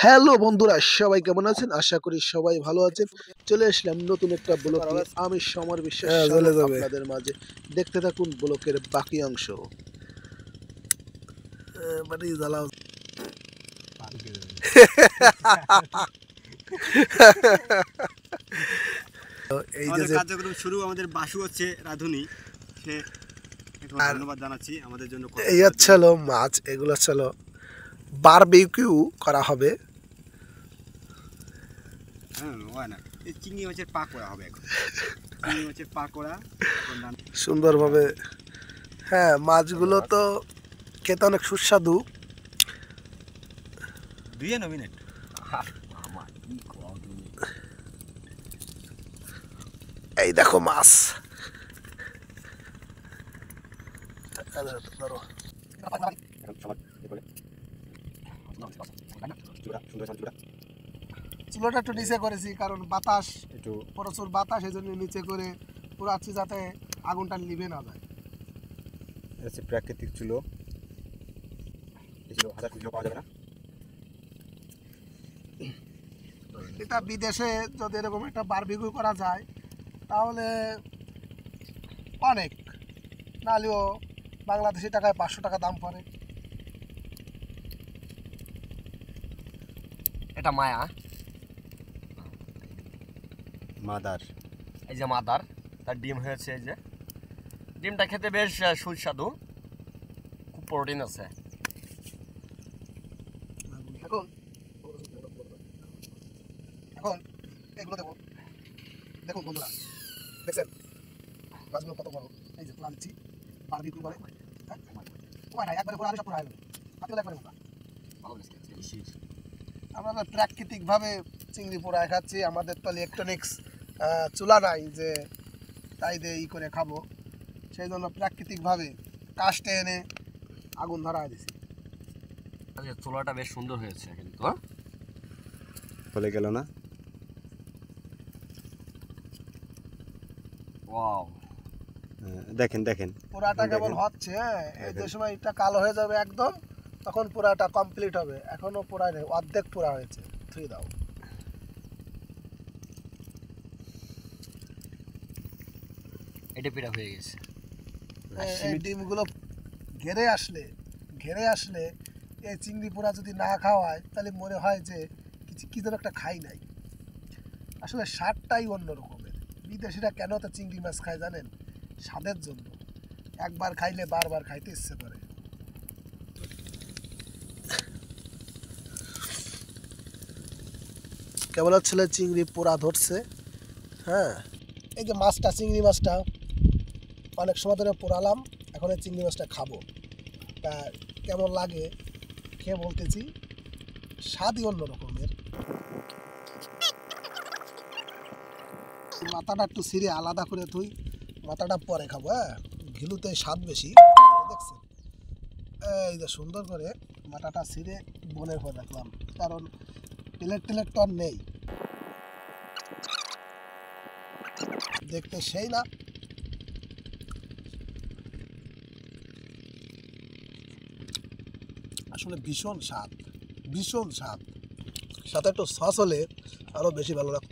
Hello বন্ধুরা, সবাই কেমন আছেন? আশা করি সবাই ভালো আছেন। চলে আসলাম নতুন একটা ব্লগ নিয়ে। আমি সমর বিশ্বাস আপনাদের মাঝে। দেখতে থাকুন ব্লকের বাকি অংশ। আমাদের কার্যক্রম শুরু। আমাদের বাসু হচ্ছে রাঁধুনি, সে ধন্যবাদ জানাচ্ছি আমাদের জন্য। এই ছিল মাছ, এগুলো ছিল বারবিকিউ করা হবে। হয় না, এই চিংড়ি মাছের পাকোড়া হবে এখন। চিংড়ি মাছের পাকোড়া সুন্দরভাবে। হ্যাঁ, মাছগুলো তো খেতে অনেক সুস্বাদু। মিনিট এই দেখো মাছ। চুলোটা একটু নিচে করেছি কারণ বাতাস, প্রচুর বাতাস, এই জন্য নিচে করে পুরাচ্ছি যাতে আগুনটা নিভে না যায়। প্রাকৃতিক চুলো, পাওয়া যাবে না। এটা বিদেশে যদি এরকম একটা বারবিকিউ করা যায় তাহলে অনেক, নাহলেও বাংলাদেশি টাকায় 500 টাকা দাম পড়ে। এটা মায়া, মাদার, এই যে মাদার, তার ডিম হয়েছে। এই যে ডিমটা খেতে বেশ সুস্বাদু, খুব প্রোটিন আছে। এখন এখন এগুলো দেবো। দেখুন বন্ধুরা, দেখছেন মাছগুলো কত বড়। এই যে তুলে দিচ্ছি, বারবিকিউ বলে। উপায় নাই, একবারে পুরো আলু সব পুরো হয়ে যাবে। একবারে মোটা। আমরা প্রাকৃতিকভাবে চিংড়ি পোড়ায় খাচ্ছি। আমাদের তো ইলেকট্রনিক্স চুলা নাই যে তাই দিয়ে ই করে খাবো, সেই জন্য প্রাকৃতিকভাবে কাস্টে এনে আগুন ধরা দিছি। আচ্ছা, চুলাটা বেশ সুন্দর হয়েছে কিন্তু। বলে গেল না? ওয়াও, দেখেন দেখেন, পোড়াটা কেবল হচ্ছে। এই যে সময় এটা কালো হয়ে যাবে একদম, তখন পোড়াটা কমপ্লিট হবে। এখনো পোড়ায় নেই, অর্ধেক পোড়া হয়েছে। থুই দাও। এটা পিঠা হয়ে গেছে। এই ডিমগুলো ঘেরে আসলে এই চিংড়ি পোড়া যদি না খাওয়ায় তাহলে মনে হয় যে কি যেন একটা খাই নাই। আসলে স্বাদটাই অন্য রকমের। বিদেশিরা কেন তো চিংড়ি মাছ খায় জানেন? স্বাদের জন্য। একবার খাইলে বারবার খাইতে ইচ্ছে করে। কেবল ছেলে চিংড়ি পোড়া ধরছে। হ্যাঁ, এই যে মাছটা, চিংড়ি মাছটা অনেক সময় ধরে পোড়ালাম, এখন এই চিংড়ি মাছটা খাবো। তা কেমন লাগে খেয়ে বলতেছি, স্বাদই অন্য রকমের। মাথাটা একটু ছিঁড়ে আলাদা করে তুই, মাথাটা পরে খাবো। হ্যাঁ, ঘিলুতে স্বাদ বেশি। দেখছেন, এই যে সুন্দর করে মাথাটা ছিঁড়ে বনের পর রাখলাম, কারণ প্লেট তো আর নেই। দেখতে সেই না, আসলে ভীষণ স্বাদ, ভীষণ স্বাদ। সাথে একটু সস হলে আরো বেশি ভালো লাগতো।